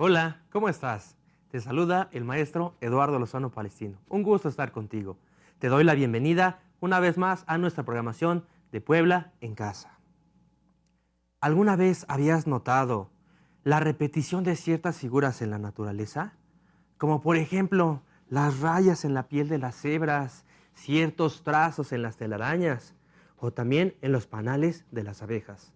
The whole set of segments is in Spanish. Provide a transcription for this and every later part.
Hola, ¿cómo estás? Te saluda el maestro Eduardo Lozano Palestino. Un gusto estar contigo. Te doy la bienvenida una vez más a nuestra programación de Puebla en Casa. ¿Alguna vez habías notado la repetición de ciertas figuras en la naturaleza? Como por ejemplo, las rayas en la piel de las cebras, ciertos trazos en las telarañas o también en los panales de las abejas.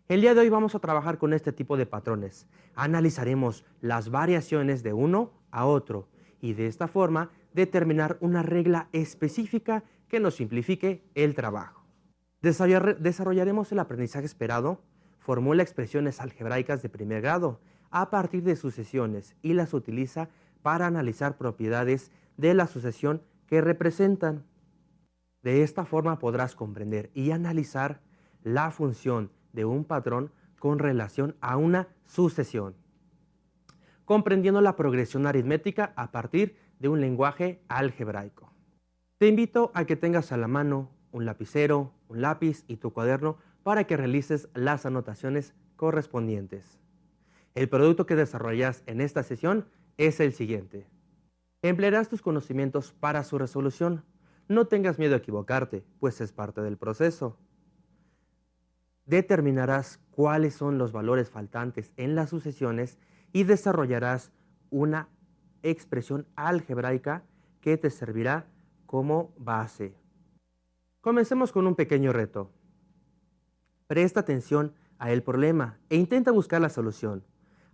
El día de hoy vamos a trabajar con este tipo de patrones. Analizaremos las variaciones de uno a otro y de esta forma determinar una regla específica que nos simplifique el trabajo. Desarrollaremos el aprendizaje esperado, formula expresiones algebraicas de primer grado a partir de sucesiones y las utiliza para analizar propiedades de la sucesión que representan. De esta forma podrás comprender y analizar la función de un patrón con relación a una sucesión, comprendiendo la progresión aritmética a partir de un lenguaje algebraico. Te invito a que tengas a la mano un lapicero, un lápiz y tu cuaderno para que realices las anotaciones correspondientes. El producto que desarrollas en esta sesión es el siguiente. Emplearás tus conocimientos para su resolución. No tengas miedo a equivocarte, pues es parte del proceso. Determinarás cuáles son los valores faltantes en las sucesiones y desarrollarás una expresión algebraica que te servirá como base. Comencemos con un pequeño reto. Presta atención al problema e intenta buscar la solución.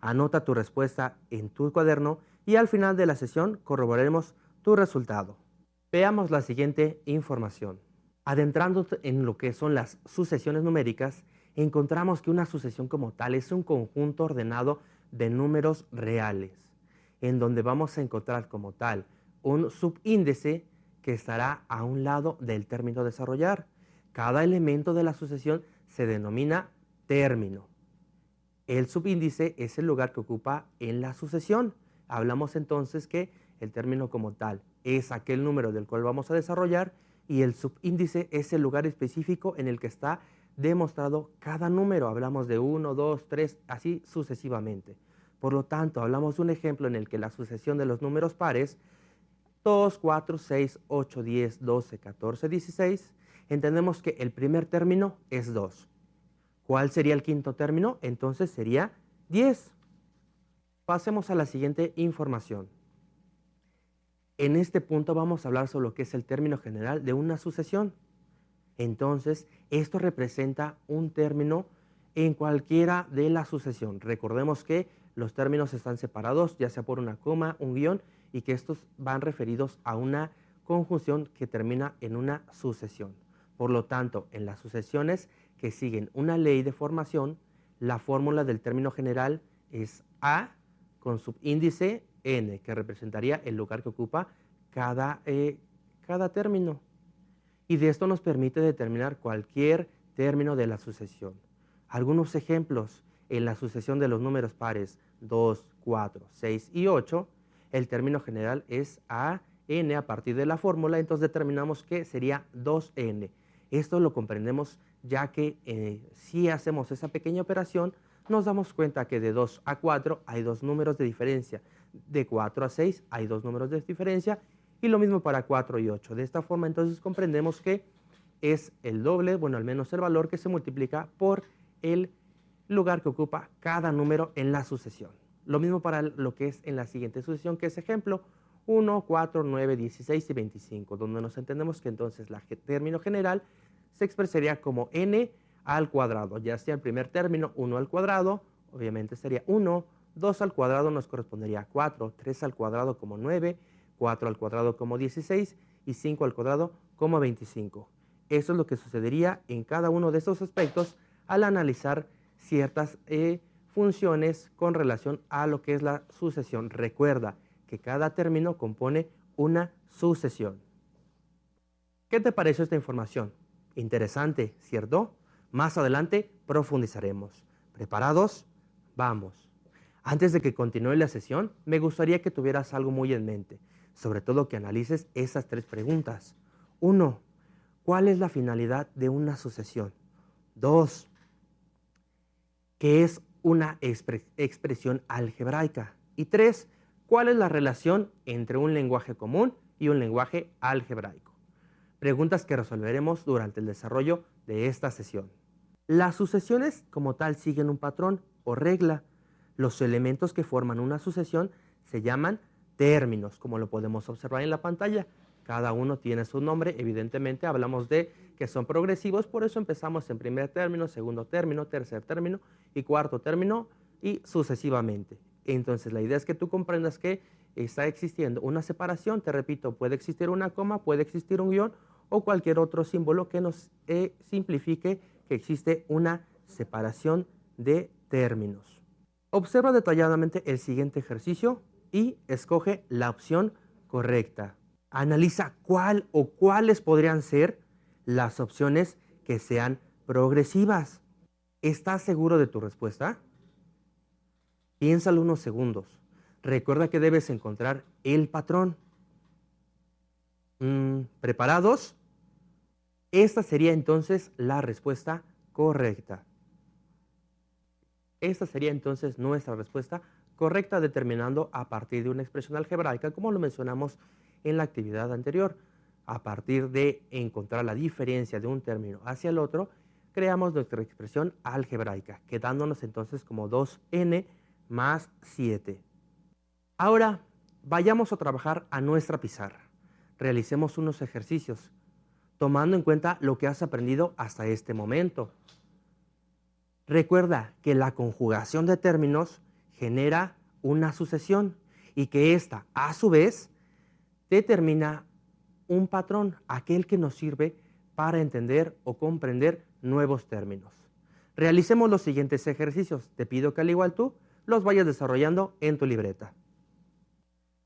Anota tu respuesta en tu cuaderno y al final de la sesión corroboraremos tu resultado. Veamos la siguiente información. Adentrándote en lo que son las sucesiones numéricas, encontramos que una sucesión como tal es un conjunto ordenado de números reales, en donde vamos a encontrar como tal un subíndice que estará a un lado del término a desarrollar. Cada elemento de la sucesión se denomina término. El subíndice es el lugar que ocupa en la sucesión. Hablamos entonces que el término como tal es aquel número del cual vamos a desarrollar y el subíndice es el lugar específico en el que está demostrado cada número. Hablamos de 1, 2, 3, así sucesivamente. Por lo tanto, hablamos de un ejemplo en el que la sucesión de los números pares 2, 4, 6, 8, 10, 12, 14, 16, entendemos que el primer término es 2. ¿Cuál sería el quinto término? Entonces sería 10. Pasemos a la siguiente información. En este punto vamos a hablar sobre lo que es el término general de una sucesión. Entonces, esto representa un término en cualquiera de la sucesión. Recordemos que los términos están separados, ya sea por una coma, un guión, y que estos van referidos a una conjunción que termina en una sucesión. Por lo tanto, en las sucesiones que siguen una ley de formación, la fórmula del término general es A con subíndice n, que representaría el lugar que ocupa cada término. Y de esto nos permite determinar cualquier término de la sucesión. Algunos ejemplos: en la sucesión de los números pares 2, 4, 6 y 8, el término general es AN a partir de la fórmula, entonces determinamos que sería 2n. Esto lo comprendemos ya que si hacemos esa pequeña operación, nos damos cuenta que de 2 a 4 hay dos números de diferencia, de 4 a 6 hay dos números de diferencia, y lo mismo para 4 y 8. De esta forma entonces comprendemos que es el doble, bueno, al menos el valor que se multiplica por el lugar que ocupa cada número en la sucesión. Lo mismo para lo que es en la siguiente sucesión, que es ejemplo 1, 4, 9, 16 y 25, donde nos entendemos que entonces el término general se expresaría como n al cuadrado, ya sea el primer término 1 al cuadrado, obviamente sería 1, 2 al cuadrado nos correspondería a 4, 3 al cuadrado como 9, 4 al cuadrado como 16 y 5 al cuadrado como 25. Eso es lo que sucedería en cada uno de estos aspectos al analizar ciertas funciones con relación a lo que es la sucesión. Recuerda que cada término compone una sucesión. ¿Qué te pareció esta información? Interesante, ¿cierto? Más adelante profundizaremos. ¿Preparados? Vamos. Antes de que continúe la sesión, me gustaría que tuvieras algo muy en mente, sobre todo que analices esas tres preguntas. 1. ¿Cuál es la finalidad de una sucesión? 2. ¿Qué es una expresión algebraica. Y 3, ¿cuál es la relación entre un lenguaje común y un lenguaje algebraico? Preguntas que resolveremos durante el desarrollo de esta sesión. Las sucesiones como tal siguen un patrón o regla. Los elementos que forman una sucesión se llaman términos, como lo podemos observar en la pantalla. Cada uno tiene su nombre, evidentemente hablamos de que son progresivos, por eso empezamos en primer término, segundo término, tercer término y cuarto término y sucesivamente. Entonces la idea es que tú comprendas que está existiendo una separación, te repito, puede existir una coma, puede existir un guión o cualquier otro símbolo que nos simplifique que existe una separación de términos. Observa detalladamente el siguiente ejercicio y escoge la opción correcta. Analiza cuál o cuáles podrían ser las opciones que sean progresivas. ¿Estás seguro de tu respuesta? Piénsalo unos segundos. Recuerda que debes encontrar el patrón. ¿Preparados? Esta sería entonces la respuesta correcta. Esta sería entonces nuestra respuesta correcta determinando a partir de una expresión algebraica, como lo mencionamos en la actividad anterior. A partir de encontrar la diferencia de un término hacia el otro, creamos nuestra expresión algebraica, quedándonos entonces como 2n más 7. Ahora, vayamos a trabajar a nuestra pizarra. Realicemos unos ejercicios, tomando en cuenta lo que has aprendido hasta este momento. Recuerda que la conjugación de términos genera una sucesión y que ésta, a su vez, determina un patrón, aquel que nos sirve para entender o comprender nuevos términos. Realicemos los siguientes ejercicios. Te pido que al igual tú los vayas desarrollando en tu libreta.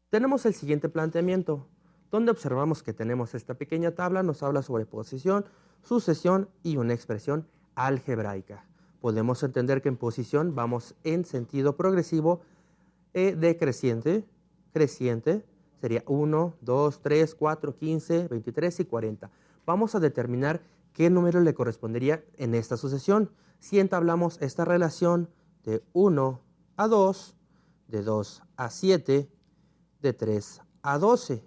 Tenemos el siguiente planteamiento, donde observamos que tenemos esta pequeña tabla, nos habla sobre posición, sucesión y una expresión algebraica. Podemos entender que en posición vamos en sentido progresivo decreciente, creciente, sería 1, 2, 3, 4, 15, 23 y 40. Vamos a determinar qué número le correspondería en esta sucesión. Si entablamos esta relación de 1 a 2, de 2 a 7, de 3 a 12.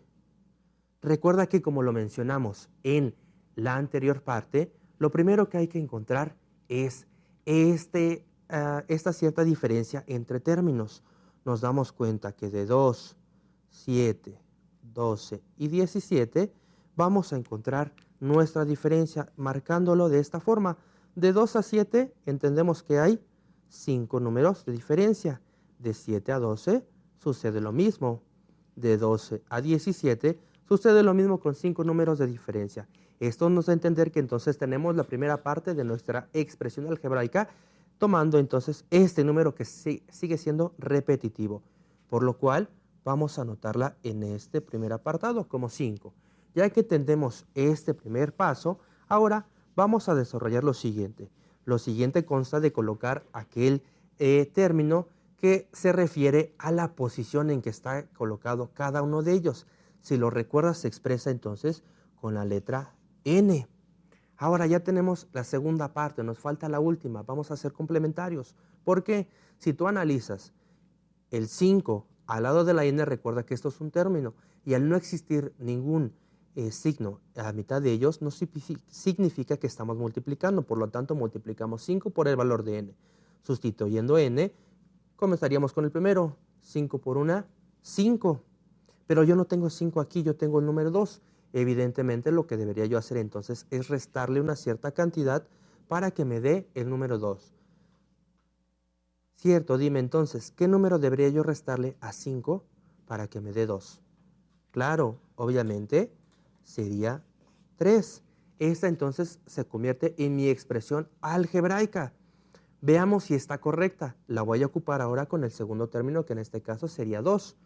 Recuerda que como lo mencionamos en la anterior parte, lo primero que hay que encontrar es esta cierta diferencia entre términos. Nos damos cuenta que de 2, 7, 12 y 17 vamos a encontrar nuestra diferencia marcándolo de esta forma. De 2 a 7 entendemos que hay 5 números de diferencia. De 7 a 12 sucede lo mismo. De 12 a 17 sucede lo mismo con 5 números de diferencia. Esto nos da a entender que entonces tenemos la primera parte de nuestra expresión algebraica, tomando entonces este número que sigue siendo repetitivo, por lo cual vamos a anotarla en este primer apartado como 5. Ya que entendemos este primer paso, ahora vamos a desarrollar lo siguiente. Lo siguiente consta de colocar aquel término que se refiere a la posición en que está colocado cada uno de ellos. Si lo recuerdas, se expresa entonces con la letra N. Ahora ya tenemos la segunda parte, nos falta la última, vamos a hacer complementarios. ¿Por qué? Si tú analizas el 5 al lado de la N, recuerda que esto es un término, y al no existir ningún signo a mitad de ellos, no significa que estamos multiplicando, por lo tanto multiplicamos 5 por el valor de N. Sustituyendo N, comenzaríamos con el primero, 5 por 1, 5. Pero yo no tengo 5 aquí, yo tengo el número 2. Evidentemente lo que debería yo hacer entonces es restarle una cierta cantidad para que me dé el número 2. Cierto, dime entonces, ¿qué número debería yo restarle a 5 para que me dé 2? Claro, obviamente sería 3. Esta entonces se convierte en mi expresión algebraica. Veamos si está correcta. La voy a ocupar ahora con el segundo término, que en este caso sería 2.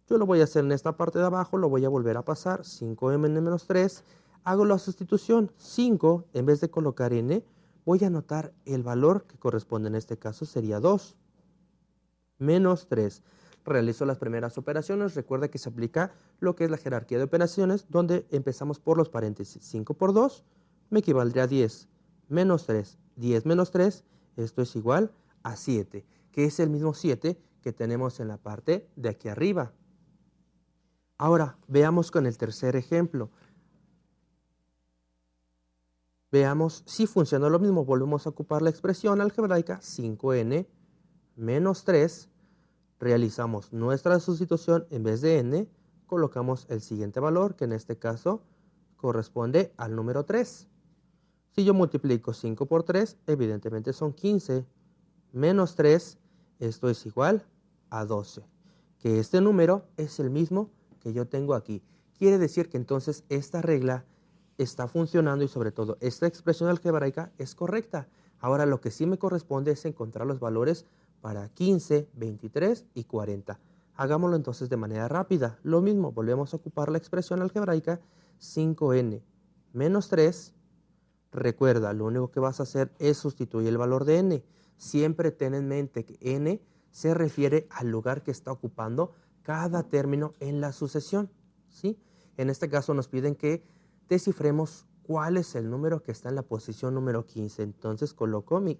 Yo lo voy a hacer en esta parte de abajo, lo voy a volver a pasar, 5m menos 3, hago la sustitución, 5, en vez de colocar n, voy a anotar el valor que corresponde en este caso sería 2, menos 3. Realizo las primeras operaciones, recuerda que se aplica lo que es la jerarquía de operaciones, donde empezamos por los paréntesis. 5 por 2 me equivaldría a 10, menos 3, 10 menos 3, esto es igual a 7, que es el mismo 7 que tenemos en la parte de aquí arriba. Ahora, veamos con el tercer ejemplo. Veamos si funciona lo mismo. Volvemos a ocupar la expresión algebraica 5n menos 3. Realizamos nuestra sustitución. En vez de n, colocamos el siguiente valor, que en este caso corresponde al número 3. Si yo multiplico 5 por 3, evidentemente son 15. Menos 3, esto es igual a 12. Que este número es el mismo que yo tengo aquí. Quiere decir que entonces esta regla está funcionando y sobre todo esta expresión algebraica es correcta. Ahora lo que sí me corresponde es encontrar los valores para 15, 23 y 40. Hagámoslo entonces de manera rápida. Lo mismo, volvemos a ocupar la expresión algebraica 5n menos 3. Recuerda, lo único que vas a hacer es sustituir el valor de n. Siempre ten en mente que n se refiere al lugar que está ocupando cada término en la sucesión, ¿sí? En este caso nos piden que descifremos cuál es el número que está en la posición número 15. Entonces coloco mi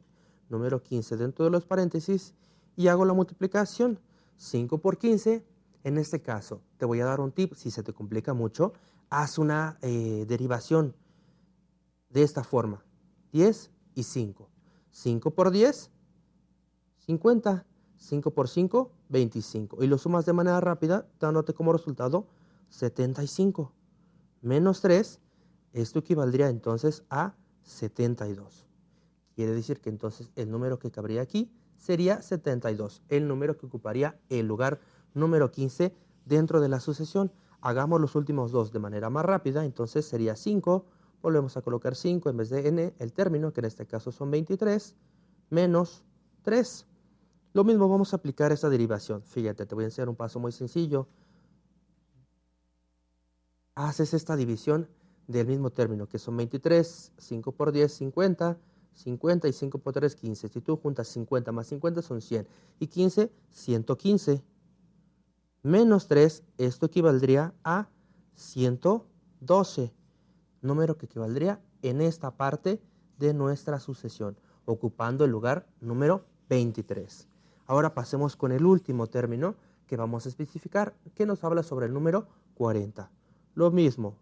número 15 dentro de los paréntesis y hago la multiplicación. 5 por 15, en este caso, te voy a dar un tip, si se te complica mucho, haz una derivación de esta forma, 10 y 5. 5 por 10, 50. 5 por 5, 25. Y lo sumas de manera rápida, dándote como resultado 75. Menos 3, esto equivaldría entonces a 72. Quiere decir que entonces el número que cabría aquí sería 72, el número que ocuparía el lugar número 15 dentro de la sucesión. Hagamos los últimos dos de manera más rápida, entonces sería 5, volvemos a colocar 5 en vez de n, el término, que en este caso son 23, menos 3. Lo mismo vamos a aplicar esta derivación. Fíjate, te voy a enseñar un paso muy sencillo. Haces esta división del mismo término, que son 23, 5 por 10, 50, 50 y 5 por 3, 15. Si tú juntas 50 más 50 son 100 y 15, 115. Menos 3, esto equivaldría a 112, número que equivaldría en esta parte de nuestra sucesión, ocupando el lugar número 23. Ahora pasemos con el último término que vamos a especificar, que nos habla sobre el número 40. Lo mismo,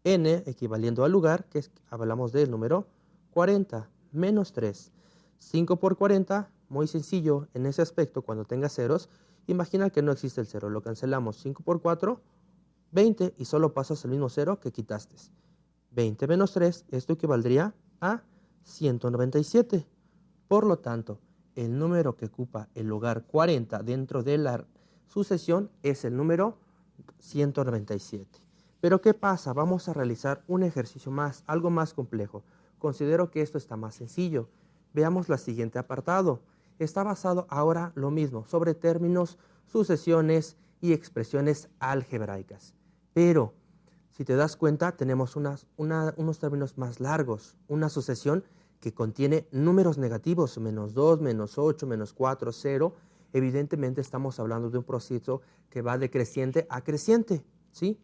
n equivaliendo al lugar, que hablamos del número 40, menos 3. 5 por 40, muy sencillo en ese aspecto, cuando tenga ceros, imagina que no existe el cero, lo cancelamos. 5 por 4, 20, y solo pasas el mismo cero que quitaste. 20 menos 3, esto equivaldría a 197. Por lo tanto, el número que ocupa el lugar 40 dentro de la sucesión es el número 197. Pero ¿qué pasa? Vamos a realizar un ejercicio más, algo más complejo. Considero que esto está más sencillo. Veamos el siguiente apartado. Está basado ahora lo mismo, sobre términos, sucesiones y expresiones algebraicas. Pero, si te das cuenta, tenemos unos términos más largos. Una sucesión que contiene números negativos, menos 2, menos 8, menos 4, 0. Evidentemente estamos hablando de un proceso que va de creciente a creciente, ¿sí?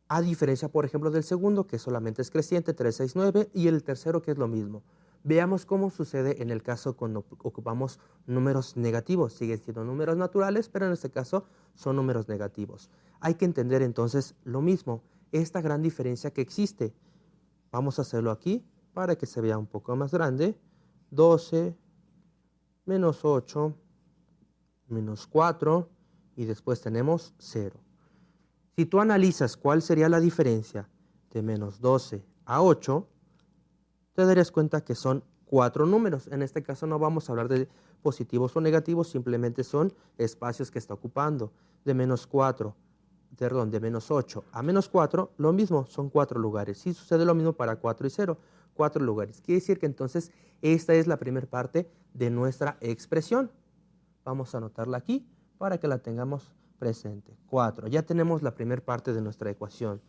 A diferencia, por ejemplo, del segundo, que solamente es creciente, 3, 6, 9, y el tercero, que es lo mismo. Veamos cómo sucede en el caso cuando ocupamos números negativos. Siguen siendo números naturales, pero en este caso son números negativos. Hay que entender entonces lo mismo, esta gran diferencia que existe. Vamos a hacerlo aquí para que se vea un poco más grande. 12, menos 8, menos 4, y después tenemos 0. Si tú analizas cuál sería la diferencia de menos 12 a 8, te darías cuenta que son 4 números. En este caso no vamos a hablar de positivos o negativos, simplemente son espacios que está ocupando. De menos 8 a menos 4, lo mismo, son 4 lugares. Sí sucede lo mismo para 4 y 0, 4 lugares. Quiere decir que entonces esta es la primera parte de nuestra expresión. Vamos a anotarla aquí para que la tengamos presente. 4, ya tenemos la primera parte de nuestra ecuación.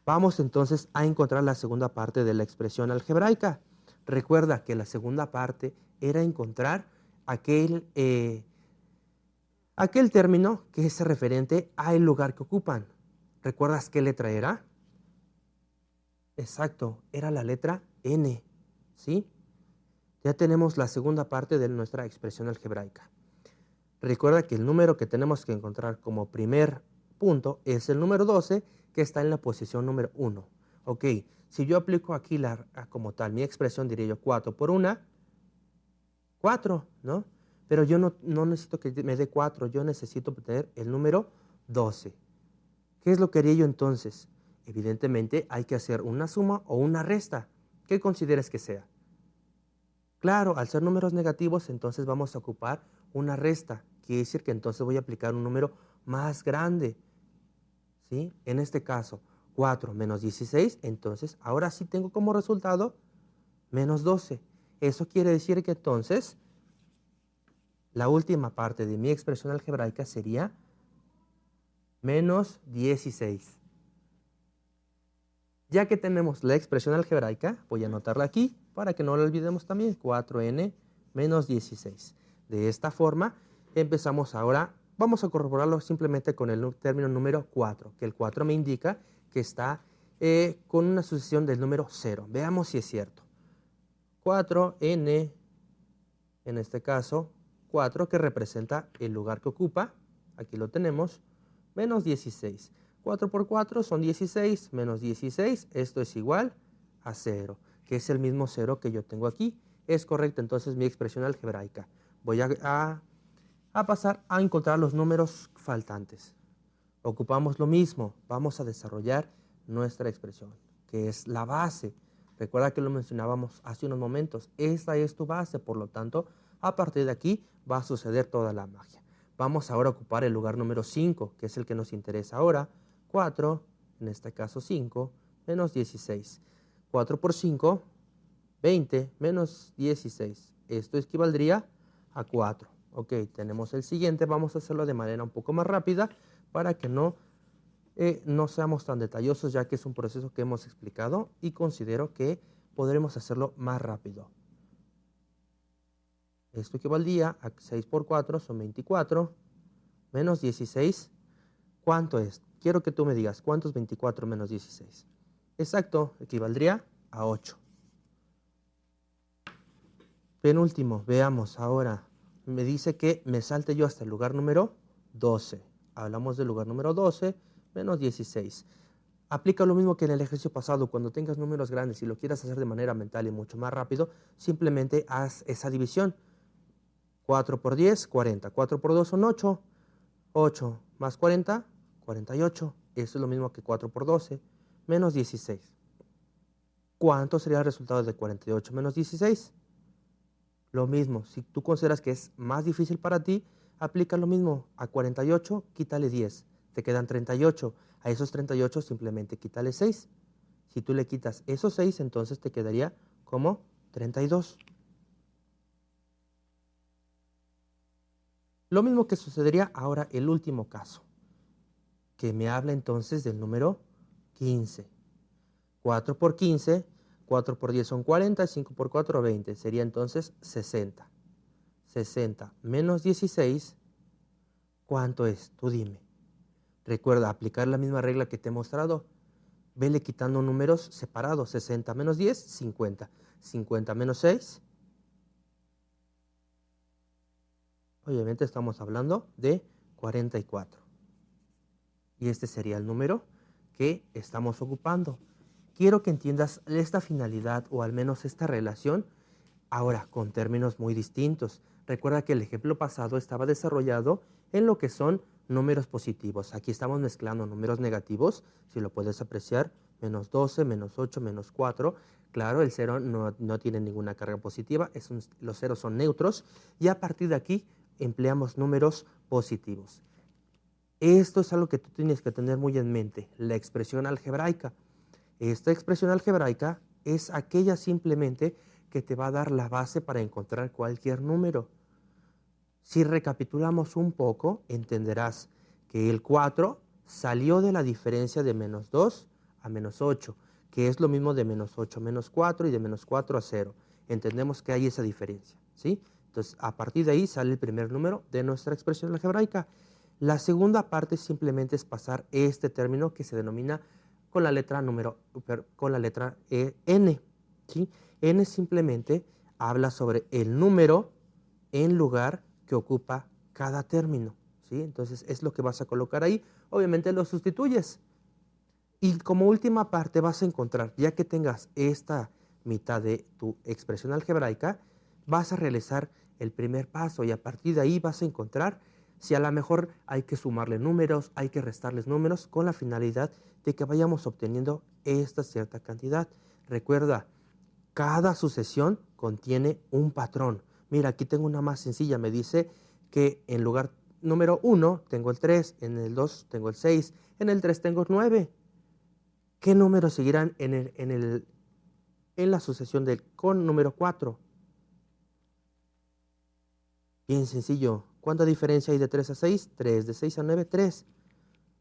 Vamos entonces a encontrar la segunda parte de la expresión algebraica. Recuerda que la segunda parte era encontrar aquel término que es referente al lugar que ocupan. ¿Recuerdas qué letra era? Exacto, era la letra N, ¿sí? Ya tenemos la segunda parte de nuestra expresión algebraica. Recuerda que el número que tenemos que encontrar como primer punto es el número 12, que está en la posición número 1. Ok, si yo aplico aquí como tal mi expresión, diría yo 4 por 1, 4, ¿no? Pero yo no necesito que me dé 4, yo necesito obtener el número 12. ¿Qué es lo que haría yo entonces? Evidentemente hay que hacer una suma o una resta. ¿Qué consideres que sea? Claro, al ser números negativos, entonces vamos a ocupar una resta. Quiere decir que entonces voy a aplicar un número más grande, ¿sí? En este caso, 4 menos 16, entonces ahora sí tengo como resultado menos 12. Eso quiere decir que entonces la última parte de mi expresión algebraica sería menos 16. Ya que tenemos la expresión algebraica, voy a anotarla aquí para que no la olvidemos también, 4n menos 16. De esta forma empezamos ahora, vamos a corroborarlo simplemente con el término número 4, que el 4 me indica que está con una sucesión del número 0. Veamos si es cierto. 4n, en este caso, 4 que representa el lugar que ocupa, aquí lo tenemos, menos 16. 4 por 4 son 16, menos 16, esto es igual a 0, que es el mismo 0 que yo tengo aquí. Es correcta entonces mi expresión algebraica. Voy a pasar a encontrar los números faltantes. Ocupamos lo mismo, vamos a desarrollar nuestra expresión, que es la base. Recuerda que lo mencionábamos hace unos momentos, esta es tu base, por lo tanto, a partir de aquí va a suceder toda la magia. Vamos ahora a ocupar el lugar número 5, que es el que nos interesa ahora. 4, en este caso 5, menos 16. 4 por 5, 20, menos 16. Esto equivaldría a 4. Ok, tenemos el siguiente, vamos a hacerlo de manera un poco más rápida para que no seamos tan detallosos, ya que es un proceso que hemos explicado y considero que podremos hacerlo más rápido. Esto equivaldría a 6 por 4 son 24, menos 16. ¿Cuánto es? Quiero que tú me digas, ¿cuánto es 24 menos 16? Exacto, equivaldría a 8. Penúltimo, veamos ahora. Me dice que me salte yo hasta el lugar número 12. Hablamos del lugar número 12 menos 16. Aplica lo mismo que en el ejercicio pasado. Cuando tengas números grandes y lo quieras hacer de manera mental y mucho más rápido, simplemente haz esa división. 4 por 10, 40. 4 por 2 son 8. 8 más 40, 48. Eso es lo mismo que 4 por 12 menos 16. ¿Cuánto sería el resultado de 48 menos 16? Lo mismo, si tú consideras que es más difícil para ti, aplica lo mismo. A 48, quítale 10. Te quedan 38. A esos 38 simplemente quítale 6. Si tú le quitas esos 6, entonces te quedaría como 32. Lo mismo que sucedería ahora el último caso, que me habla entonces del número 15. 4 por 15, 4 por 10 son 40, 5 por 4, 20. Sería entonces 60. 60 menos 16, ¿cuánto es? Tú dime. Recuerda aplicar la misma regla que te he mostrado. Vele quitando números separados. 60 menos 10, 50. 50 menos 6. Obviamente estamos hablando de 44. Y este sería el número que estamos ocupando. Quiero que entiendas esta finalidad o al menos esta relación ahora con términos muy distintos. Recuerda que el ejemplo pasado estaba desarrollado en lo que son números positivos. Aquí estamos mezclando números negativos, si lo puedes apreciar, menos 12, menos 8, menos 4. Claro, el 0 no tiene ninguna carga positiva, los ceros son neutros y a partir de aquí empleamos números positivos. Esto es algo que tú tienes que tener muy en mente, la expresión algebraica. Esta expresión algebraica es aquella simplemente que te va a dar la base para encontrar cualquier número. Si recapitulamos un poco, entenderás que el 4 salió de la diferencia de menos 2 a menos 8, que es lo mismo de menos 8 a menos 4 y de menos 4 a 0. Entendemos que hay esa diferencia, ¿sí? Entonces, a partir de ahí sale el primer número de nuestra expresión algebraica. La segunda parte simplemente es pasar este término que se denomina con la letra n, ¿sí? N simplemente habla sobre el número en lugar que ocupa cada término, ¿sí? Entonces es lo que vas a colocar ahí. Obviamente lo sustituyes. Y como última parte vas a encontrar, ya que tengas esta mitad de tu expresión algebraica, vas a realizar el primer paso y a partir de ahí vas a encontrar si a lo mejor hay que sumarle números, hay que restarles números con la finalidad de que vayamos obteniendo esta cierta cantidad. Recuerda, cada sucesión contiene un patrón. Mira, aquí tengo una más sencilla. Me dice que en lugar número 1 tengo el 3, en el 2 tengo el 6, en el 3 tengo el 9. ¿Qué números seguirán en la sucesión del con número 4? Bien sencillo. ¿Cuánta diferencia hay de 3 a 6? 3. De 6 a 9, 3.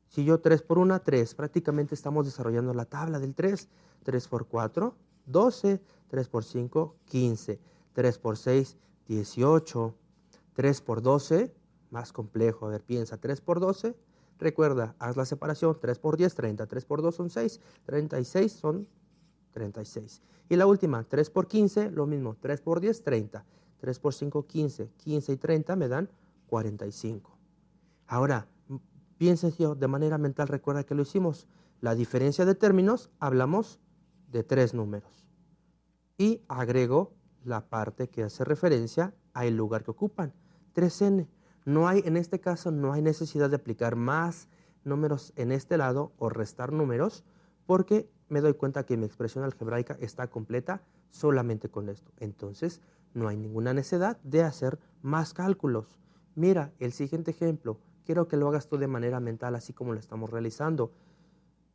Si yo 3 por 1, 3. Prácticamente estamos desarrollando la tabla del 3. 3 por 4, 12. 3 por 5, 15. 3 por 6, 18. 3 por 12, más complejo. A ver, piensa. 3 por 12. Recuerda, haz la separación. 3 por 10, 30. 3 por 2 son 6. 36 son 36. Y la última, 3 por 15, lo mismo. 3 por 10, 30. 3 por 5, 15. 15 y 30 me dan 45. Ahora, bien sencillo, de manera mental, recuerda que lo hicimos. La diferencia de términos, hablamos de 3 números. Y agrego la parte que hace referencia al lugar que ocupan. 3n. En este caso, no hay necesidad de aplicar más números en este lado o restar números, porque me doy cuenta que mi expresión algebraica está completa solamente con esto. Entonces, no hay ninguna necesidad de hacer más cálculos. Mira, el siguiente ejemplo. Quiero que lo hagas tú de manera mental, así como lo estamos realizando.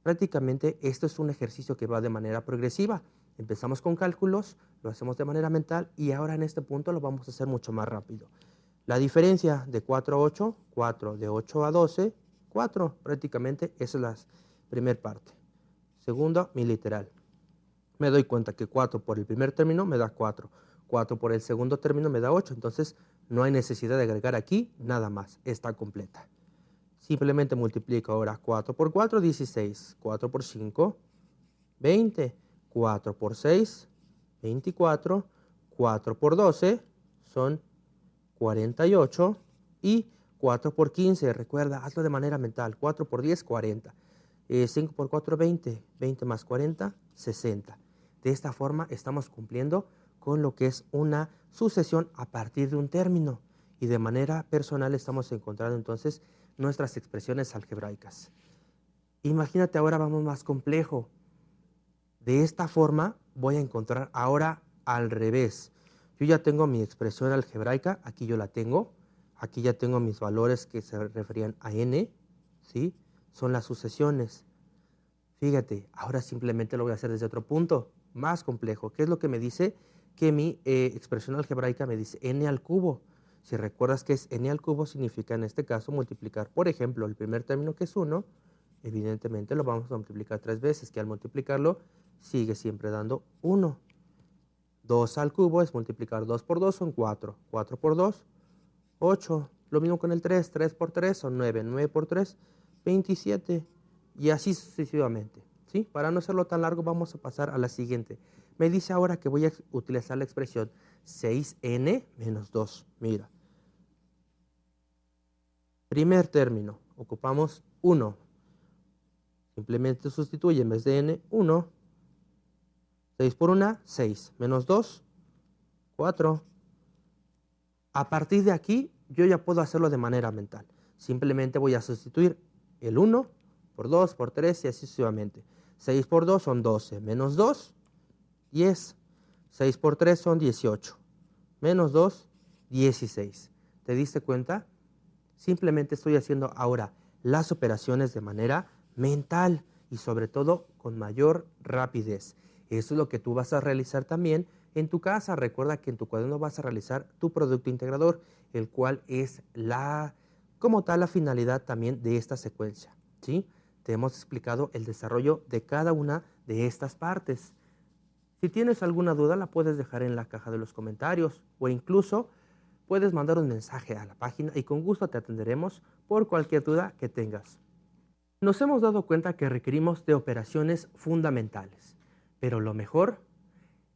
Prácticamente esto es un ejercicio que va de manera progresiva. Empezamos con cálculos, lo hacemos de manera mental y ahora en este punto lo vamos a hacer mucho más rápido. La diferencia de 4 a 8, 4, de 8 a 12, 4. Prácticamente esa es la primera parte. Segunda, mi literal. Me doy cuenta que 4 por el primer término me da 4. 4 por el segundo término me da 8. Entonces no hay necesidad de agregar aquí nada más. Está completa. Simplemente multiplico ahora 4 por 4, 16. 4 por 5, 20. 4 por 6, 24. 4 por 12 son 48. Y 4 por 15, recuerda, hazlo de manera mental. 4 por 10, 40. 5 por 4, 20. 20 más 40, 60. De esta forma estamos cumpliendo con lo que es una sucesión a partir de un término. Y de manera personal estamos encontrando entonces nuestras expresiones algebraicas. Imagínate ahora vamos más complejo. De esta forma voy a encontrar ahora al revés. Yo ya tengo mi expresión algebraica, aquí yo la tengo. Aquí ya tengo mis valores que se referían a n, ¿sí? Son las sucesiones. Fíjate, ahora simplemente lo voy a hacer desde otro punto, más complejo. ¿Qué es lo que me dice? Que mi expresión algebraica me dice n al cubo. Si recuerdas que es n al cubo, significa en este caso multiplicar, por ejemplo, el primer término que es 1, evidentemente lo vamos a multiplicar 3 veces, que al multiplicarlo sigue siempre dando 1. 2 al cubo es multiplicar 2 por 2 son 4. 4 por 2, 8. Lo mismo con el 3. 3 por 3 son 9. 9 por 3, 27. Y así sucesivamente, ¿sí? Para no hacerlo tan largo, vamos a pasar a la siguiente. Me dice ahora que voy a utilizar la expresión 6n menos 2. Mira. Primer término, ocupamos 1. Simplemente sustituye en vez de n, 1. 6 por 1, 6. Menos 2, 4. A partir de aquí, yo ya puedo hacerlo de manera mental. Simplemente voy a sustituir el 1 por 2, por 3 y así sucesivamente. 6 por 2 son 12. Menos 2, 10. 6 por 3 son 18. Menos 2, 16. ¿Te diste cuenta? Simplemente estoy haciendo ahora las operaciones de manera mental y sobre todo con mayor rapidez. Eso es lo que tú vas a realizar también en tu casa. Recuerda que en tu cuaderno vas a realizar tu producto integrador, el cual es como tal la finalidad también de esta secuencia, ¿sí? Te hemos explicado el desarrollo de cada una de estas partes. Si tienes alguna duda, la puedes dejar en la caja de los comentarios o incluso puedes mandar un mensaje a la página y con gusto te atenderemos por cualquier duda que tengas. Nos hemos dado cuenta que requerimos de operaciones fundamentales, pero lo mejor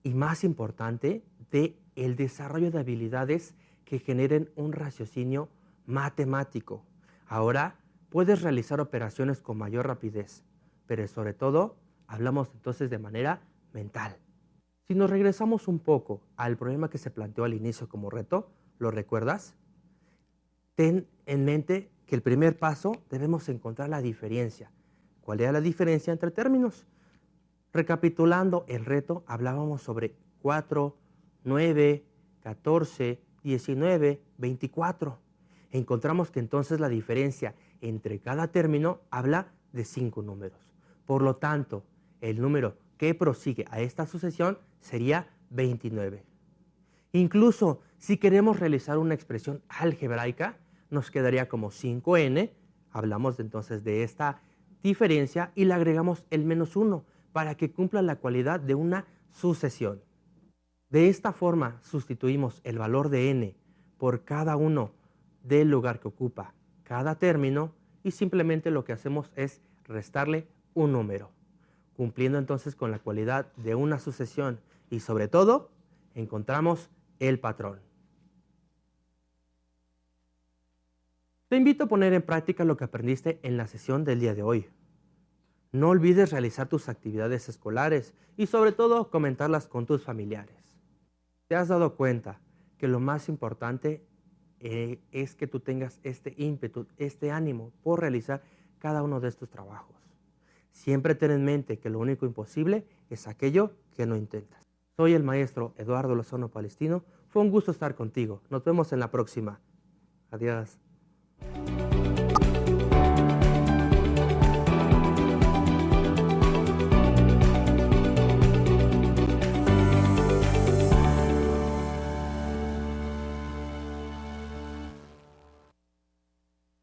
y más importante, de el desarrollo de habilidades que generen un raciocinio matemático. Ahora puedes realizar operaciones con mayor rapidez, pero sobre todo hablamos entonces de manera mental. Si nos regresamos un poco al problema que se planteó al inicio como reto, ¿lo recuerdas? Ten en mente que el primer paso debemos encontrar la diferencia. ¿Cuál era la diferencia entre términos? Recapitulando el reto, hablábamos sobre 4, 9, 14, 19, 24. Encontramos que entonces la diferencia entre cada término habla de 5 números. Por lo tanto, el número que prosigue a esta sucesión sería 29. Incluso si queremos realizar una expresión algebraica, nos quedaría como 5n, hablamos entonces de esta diferencia y le agregamos el -1 para que cumpla la cualidad de una sucesión. De esta forma sustituimos el valor de n por cada uno del lugar que ocupa cada término y simplemente lo que hacemos es restarle un número, cumpliendo entonces con la cualidad de una sucesión y sobre todo encontramos el patrón. Te invito a poner en práctica lo que aprendiste en la sesión del día de hoy. No olvides realizar tus actividades escolares y sobre todo comentarlas con tus familiares. ¿Te has dado cuenta que lo más importante es que tú tengas este ímpetu, este ánimo por realizar cada uno de estos trabajos? Siempre ten en mente que lo único imposible es aquello que no intentas. Soy el maestro Eduardo Lozano Palestino. Fue un gusto estar contigo. Nos vemos en la próxima. Adiós.